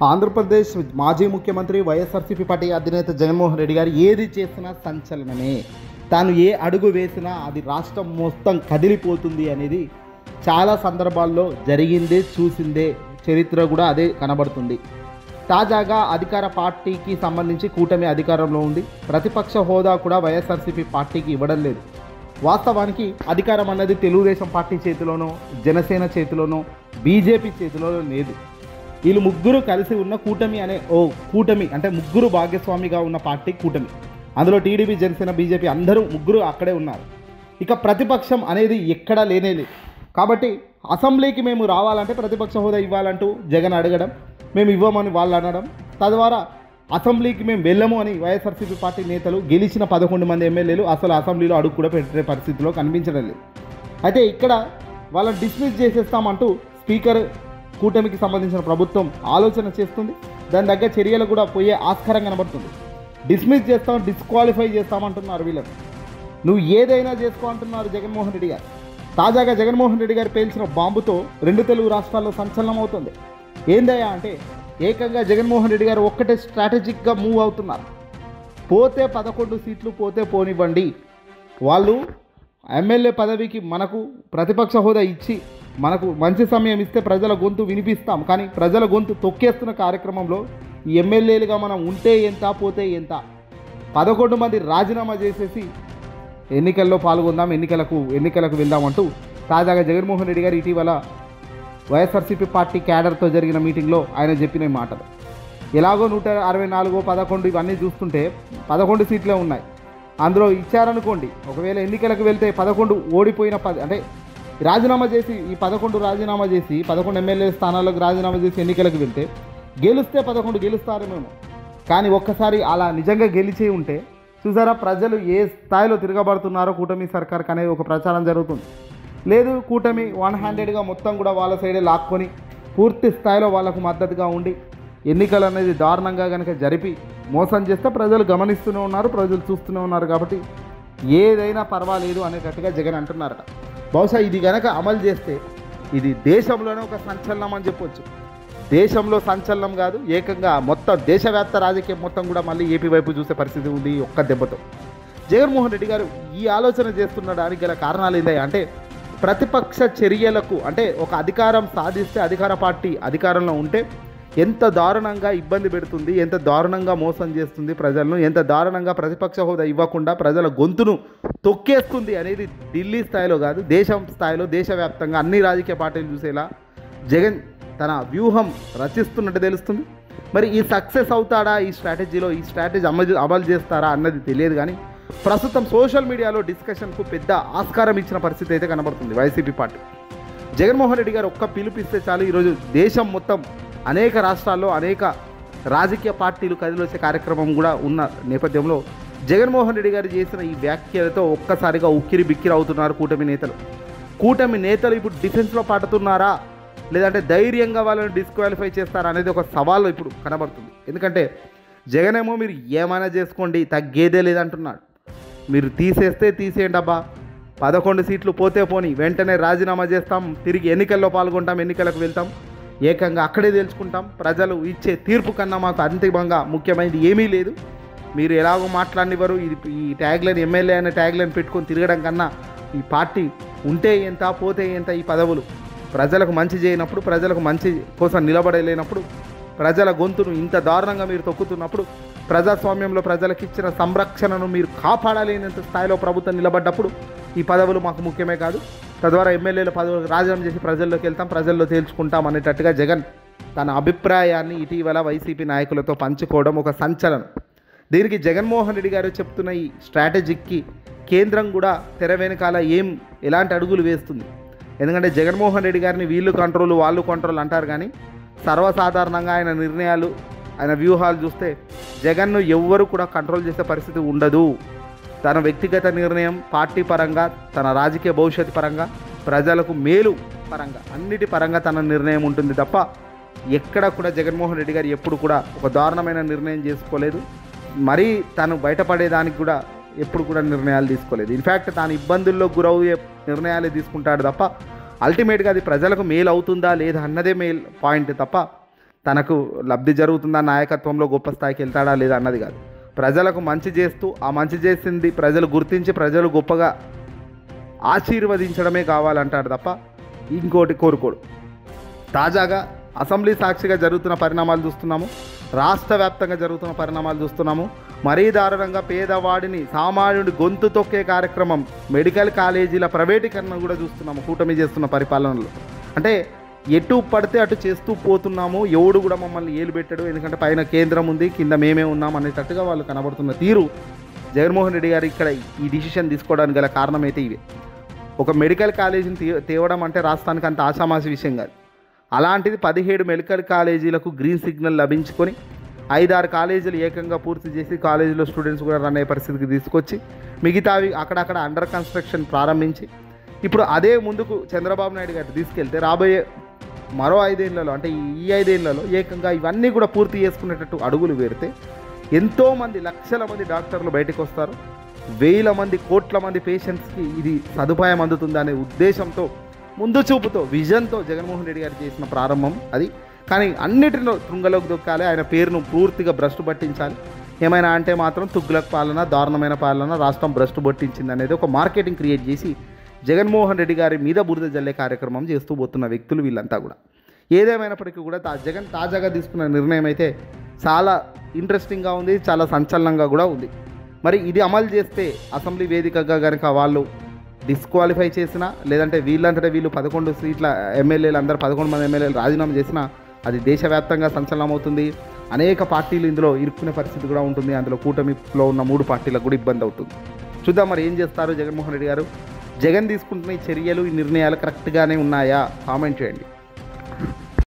ఆంధ్రప్రదేశ్ మాజీ ముఖ్యమంత్రి వైఎస్ఆర్సీపీ పార్టీ అధినేత జగన్మోహన్ రెడ్డి గారు ఏది చేసినా సంచలనమే. తాను ఏ అడుగు వేసినా అది రాష్ట్రం మొత్తం కదిలిపోతుంది అనేది చాలా సందర్భాల్లో జరిగిందే, చూసిందే. చరిత్ర కూడా అదే కనబడుతుంది. తాజాగా అధికార పార్టీకి సంబంధించి కూటమి అధికారంలో ఉంది. ప్రతిపక్ష హోదా కూడా వైఎస్ఆర్సీపీ పార్టీకి ఇవ్వడం లేదు. వాస్తవానికి అధికారం అన్నది తెలుగుదేశం పార్టీ చేతిలోనో, జనసేన చేతిలోనో, బీజేపీ చేతిలోనో లేదు. వీళ్ళు ముగ్గురు కలిసి ఉన్న కూటమి అనే కూటమి అంటే ముగ్గురు భాగస్వామిగా ఉన్న పార్టీ కూటమి. అందులో టీడీపీ, జనసేన, బీజేపీ అందరూ ముగ్గురు అక్కడే ఉన్నారు. ఇక ప్రతిపక్షం అనేది ఎక్కడా లేనేలేదు. కాబట్టి అసెంబ్లీకి మేము రావాలంటే ప్రతిపక్ష హోదా ఇవ్వాలంటూ జగన్ అడగడం, మేము ఇవ్వమని వాళ్ళు అనడం, తద్వారా అసెంబ్లీకి మేము వెళ్ళము అని వైఎస్ఆర్సీపీ పార్టీ నేతలు, గెలిచిన 11 మంది ఎమ్మెల్యేలు అసలు అసెంబ్లీలో అడుగు కూడా పెట్టే పరిస్థితిలో కనిపించడం లేదు. అయితే ఇక్కడ వాళ్ళని డిస్మిస్ చేసేస్తామంటూ స్పీకర్ కూటమికి సంబంధించిన ప్రభుత్వం ఆలోచన చేస్తుంది. దాని దగ్గర చర్యలు కూడా పోయే ఆస్కారం కనబడుతుంది. డిస్మిస్ చేస్తాం, డిస్క్వాలిఫై చేస్తామంటున్నారు వీళ్ళని. నువ్వు ఏదైనా చేసుకో అంటున్నారు జగన్మోహన్ రెడ్డి గారు. తాజాగా జగన్మోహన్ రెడ్డి గారు పేల్చిన బాంబుతో 2 తెలుగు రాష్ట్రాల్లో సంచలనం అవుతుంది. ఏందయ్యా అంటే ఏకంగా జగన్మోహన్ రెడ్డి గారు ఒక్కటే స్ట్రాటజిక్గా మూవ్ అవుతున్నారు. పోతే 11 సీట్లు పోతే పోనివ్వండి, వాళ్ళు ఎమ్మెల్యే పదవికి మనకు ప్రతిపక్ష హోదా ఇచ్చి మనకు మంచి సమయం ఇస్తే ప్రజల గొంతు వినిపిస్తాం, కానీ ప్రజల గొంతు తొక్కేస్తున్న కార్యక్రమంలో ఈ ఎమ్మెల్యేలుగా మనం ఉంటే ఎంత, పోతే ఎంత, 11 మంది రాజీనామా చేసేసి ఎన్నికల్లో పాల్గొందాం, ఎన్నికలకు వెళ్దామంటూ తాజాగా జగన్మోహన్ రెడ్డి గారు ఇటీవల వైఎస్ఆర్సీపీ పార్టీ క్యాడర్తో జరిగిన మీటింగ్లో ఆయన చెప్పిన మాటలు. ఎలాగో 164, 11 ఇవన్నీ చూస్తుంటే 11 సీట్లే ఉన్నాయి. అందులో ఇచ్చారనుకోండి, ఒకవేళ ఎన్నికలకు వెళ్తే 11 ఓడిపోయిన అంటే రాజీనామా చేసి ఈ 11 రాజీనామా చేసి 11 ఎమ్మెల్యే స్థానాలకు రాజీనామా చేసి ఎన్నికలకు వెళ్తే గెలిస్తే 11 గెలుస్తారేమో. కానీ ఒక్కసారి అలా నిజంగా గెలిచే ఉంటే చూసారా ప్రజలు ఏ స్థాయిలో తిరగబడుతున్నారో కూటమి సర్కార్కి అనేది ఒక ప్రచారం జరుగుతుంది. లేదు, కూటమి 100గా మొత్తం కూడా వాళ్ళ సైడే లాక్కొని పూర్తి స్థాయిలో వాళ్ళకు మద్దతుగా ఉండి ఎన్నికలు అనేది దారుణంగా కనుక జరిపి మోసం చేస్తే ప్రజలు గమనిస్తూనే ఉన్నారు, ప్రజలు చూస్తూనే ఉన్నారు. కాబట్టి ఏదైనా పర్వాలేదు అనేటట్టుగా జగన్ అంటున్నారట. బహుశా ఇది కనుక అమలు చేస్తే ఇది దేశంలోనే ఒక సంచలనం అని చెప్పొచ్చు. దేశంలో సంచలనం కాదు, ఏకంగా మొత్తం దేశవ్యాప్త రాజకీయం మొత్తం కూడా మళ్ళీ ఏపీ వైపు చూసే పరిస్థితి ఉంది ఒక్క దెబ్బతో. జగన్మోహన్ రెడ్డి గారు ఈ ఆలోచన చేస్తున్నడానికి గల కారణాలు ఏంటి అంటే ప్రతిపక్ష చర్యలకు, అంటే ఒక అధికారం సాధిస్తే అధికార పార్టీ అధికారంలో ఉంటే ఎంత దారుణంగా ఇబ్బంది పెడుతుంది, ఎంత దారుణంగా మోసం చేస్తుంది ప్రజలను, ఎంత దారుణంగా ప్రతిపక్ష హోదా ఇవ్వకుండా ప్రజల గొంతును తొక్కేస్తుంది అనేది ఢిల్లీ స్థాయిలో కాదు, దేశం స్థాయిలో దేశవ్యాప్తంగా అన్ని రాజకీయ పార్టీలు చూసేలా జగన్ తన వ్యూహం రచిస్తున్నట్టు తెలుస్తుంది. మరి ఈ సక్సెస్ అవుతాడా ఈ స్ట్రాటజీ అమలు చేస్తారా అన్నది తెలియదు. కానీ ప్రస్తుతం సోషల్ మీడియాలో డిస్కషన్కు పెద్ద ఆస్కారం ఇచ్చిన పరిస్థితి అయితే కనబడుతుంది వైసీపీ పార్టీ. జగన్మోహన్ రెడ్డి గారు ఒక్క పిలుపిస్తే చాలు, ఈరోజు దేశం మొత్తం అనేక రాష్ట్రాల్లో అనేక రాజకీయ పార్టీలు కదిలొచ్చే కార్యక్రమం కూడా ఉన్న నేపథ్యంలో జగన్మోహన్ రెడ్డి గారు చేసిన ఈ వ్యాఖ్యలతో ఒక్కసారిగా ఉక్కిరి బిక్కిరి అవుతున్నారు కూటమి నేతలు ఇప్పుడు డిఫెన్స్లో పడుతున్నారా, లేదంటే ధైర్యంగా వాళ్ళని డిస్క్వాలిఫై చేస్తారా అనేది ఒక సవాల్ ఇప్పుడు కనబడుతుంది. ఎందుకంటే జగన్ ఏమో మీరు ఏమైనా చేసుకోండి తగ్గేదే లేదంటున్నాడు. మీరు తీసేస్తే తీసేయండి అబ్బా, 11 సీట్లు పోతే పోని, వెంటనే రాజీనామా చేస్తాం, తిరిగి ఎన్నికల్లో పాల్గొంటాం, ఎన్నికలకు వెళ్తాం, ఏకంగా అక్కడే తెలుసుకుంటాం, ప్రజలు ఇచ్చే తీర్పు కన్నా మాకు అంతిమంగా ముఖ్యమైనది ఏమీ లేదు, మీరు ఎలాగో మాట్లాడినవారు, ఈ ట్యాగ్లైన్ ఎమ్మెల్యే అనే ట్యాగ్లైన్ పెట్టుకొని తిరగడం కన్నా ఈ పార్టీ ఉంటే ఎంత, పోతే ఎంత, ఈ పదవులు ప్రజలకు మంచి చేయనప్పుడు, ప్రజలకు మంచి కోసం నిలబడలేనప్పుడు, ప్రజల గొంతును ఇంత దారుణంగా మీరు తొక్కుతున్నప్పుడు, ప్రజాస్వామ్యంలో ప్రజలకు ఇచ్చిన సంరక్షణను మీరు కాపాడలేనంత స్థాయిలో ప్రభుత్వం నిలబడ్డప్పుడు ఈ పదవులు మాకు ముఖ్యమే కాదు, తద్వారా ఎమ్మెల్యేల పదవులు రాజీనామా చేసి ప్రజల్లోకి వెళ్తాం, ప్రజల్లో తేల్చుకుంటాం అనేటట్టుగా జగన్ తన అభిప్రాయాన్ని ఇటీవల వైసీపీ నాయకులతో పంచుకోవడం ఒక సంచలనం. దీనికి జగన్మోహన్ రెడ్డి గారు చెప్తున్న ఈ స్ట్రాటజీకి కేంద్రం కూడా తెర వెనకాల ఎలాంటి అడుగులు వేస్తుంది. ఎందుకంటే జగన్మోహన్ రెడ్డి గారిని వీళ్ళు కంట్రోల్ వాళ్ళు కంట్రోల్ అంటారు, కానీ సర్వసాధారణంగా ఆయన నిర్ణయాలు, ఆయన వ్యూహాలు చూస్తే జగన్ను ఎవ్వరూ కూడా కంట్రోల్ చేసే పరిస్థితి ఉండదు. తన వ్యక్తిగత నిర్ణయం, పార్టీ పరంగా, తన రాజకీయ భవిష్యత్తు పరంగా, ప్రజలకు మేలు పరంగా, అన్నిటి పరంగా తన నిర్ణయం ఉంటుంది తప్ప ఎక్కడ కూడా జగన్మోహన్ రెడ్డి గారు ఎప్పుడు కూడా ఒక దారుణమైన నిర్ణయం చేసుకోలేదు. మరీ తను బయటపడేదానికి కూడా ఎప్పుడు కూడా నిర్ణయాలు తీసుకోలేదు. ఇన్ఫ్యాక్ట్ తాను ఇబ్బందుల్లో గురయ్యే నిర్ణయాలే తీసుకుంటాడు తప్ప అల్టిమేట్గా అది ప్రజలకు మేలు అవుతుందా లేదా అన్నదే మెయిన్ పాయింట్ తప్ప తనకు లబ్ధి జరుగుతుందా, నాయకత్వంలో గొప్ప స్థాయికి వెళ్తాడా లేదా అన్నది కాదు. ప్రజలకు మంచి చేస్తూ ఆ మంచి చేసింది ప్రజలు గుర్తించి ప్రజలు గొప్పగా ఆశీర్వదించడమే కావాలంటాడు తప్ప ఇంకోటి కోరుకోడు. తాజాగా అసెంబ్లీ సాక్షిగా జరుగుతున్న పరిణామాలు చూస్తున్నాము, రాష్ట్ర వ్యాప్తంగా జరుగుతున్న పరిణామాలు చూస్తున్నాము. మరీ దారుణంగా పేదవాడిని సామాన్యుడి గొంతు తొక్కే కార్యక్రమం, మెడికల్ కాలేజీల ప్రైవేటీకరణ కూడా చూస్తున్నాము కూటమి చేస్తున్న పరిపాలనలో. అంటే ఎటు పడితే అటు చేస్తూ పోతున్నాము, ఎవడు కూడా మమ్మల్ని ఏలు పెట్టాడు, ఎందుకంటే పైన కేంద్రం ఉంది, కింద మేమే ఉన్నాం అనేటట్టుగా వాళ్ళు కనబడుతున్న తీరు జగన్మోహన్ రెడ్డి గారు ఇక్కడ ఈ డిసిషన్ తీసుకోవడానికి గల కారణం అయితే ఇవే. ఒక మెడికల్ కాలేజీని తేవడం అంటే రాష్ట్రానికి అంత ఆషామాషి విషయం కాదు. అలాంటిది 17 మెడికల్ కాలేజీలకు గ్రీన్ సిగ్నల్ లభించుకొని 5-6 కాలేజీలు ఏకంగా పూర్తి చేసి కాలేజీలో స్టూడెంట్స్ కూడా రన్ అయ్యే పరిస్థితికి తీసుకొచ్చి మిగతావి అక్కడక్కడ అండర్ కన్స్ట్రక్షన్ ప్రారంభించి ఇప్పుడు అదే ముందుకు చంద్రబాబు నాయుడు గారు తీసుకెళ్తే రాబోయే మరో 5 ఏళ్లలో, అంటే ఈ 5 ఏళ్లలో ఏకంగా ఇవన్నీ కూడా పూర్తి చేసుకునేటట్టు అడుగులు వేరితే ఎంతోమంది లక్షల మంది డాక్టర్లు బయటకు వస్తారు, వేల మంది కోట్ల మంది పేషెంట్స్కి ఇది సదుపాయం అందుతుందనే ఉద్దేశంతో, ముందు చూపుతో, విజన్తో జగన్మోహన్ రెడ్డి గారు చేసిన ప్రారంభం అది. కానీ అన్నిటిలో తుంగలోకి దొక్కాలి, ఆయన పేరును పూర్తిగా భ్రష్టు పట్టించాలి. ఏమైనా అంటే మాత్రం తుగ్లక్ పాలన, దారుణమైన పాలన, రాష్ట్రం భ్రష్టు పట్టించింది అనేది ఒక మార్కెటింగ్ క్రియేట్ చేసి జగన్మోహన్ రెడ్డి గారి మీద బురద జల్లే కార్యక్రమం చేస్తూ పోతున్న వ్యక్తులు వీళ్ళంతా కూడా. ఏదేమైనప్పటికీ కూడా జగన్ తాజాగా తీసుకున్న నిర్ణయం అయితే చాలా ఇంట్రెస్టింగ్గా ఉంది, చాలా సంచలనంగా కూడా ఉంది. మరి ఇది అమలు చేస్తే అసెంబ్లీ వేదికగా కనుక వాళ్ళు డిస్క్వాలిఫై చేసినా, లేదంటే వీళ్ళంతటా వీళ్ళు 11 సీట్ల ఎమ్మెల్యేలు అందరూ 11 మంది ఎమ్మెల్యేలు రాజీనామా చేసినా అది దేశవ్యాప్తంగా సంచలనం అవుతుంది. అనేక పార్టీలు ఇందులో ఇరుక్కునే పరిస్థితి కూడా ఉంటుంది. అందులో కూటమిలో ఉన్న 3 పార్టీలకు కూడా ఇబ్బంది అవుతుంది. చూద్దాం మరి ఏం చేస్తారు జగన్మోహన్ రెడ్డి గారు. జగన్ తీసుకుంటున్న ఈ చర్యలు, ఈ నిర్ణయాలు కరెక్ట్గానే ఉన్నాయా? కామెంట్ చేయండి.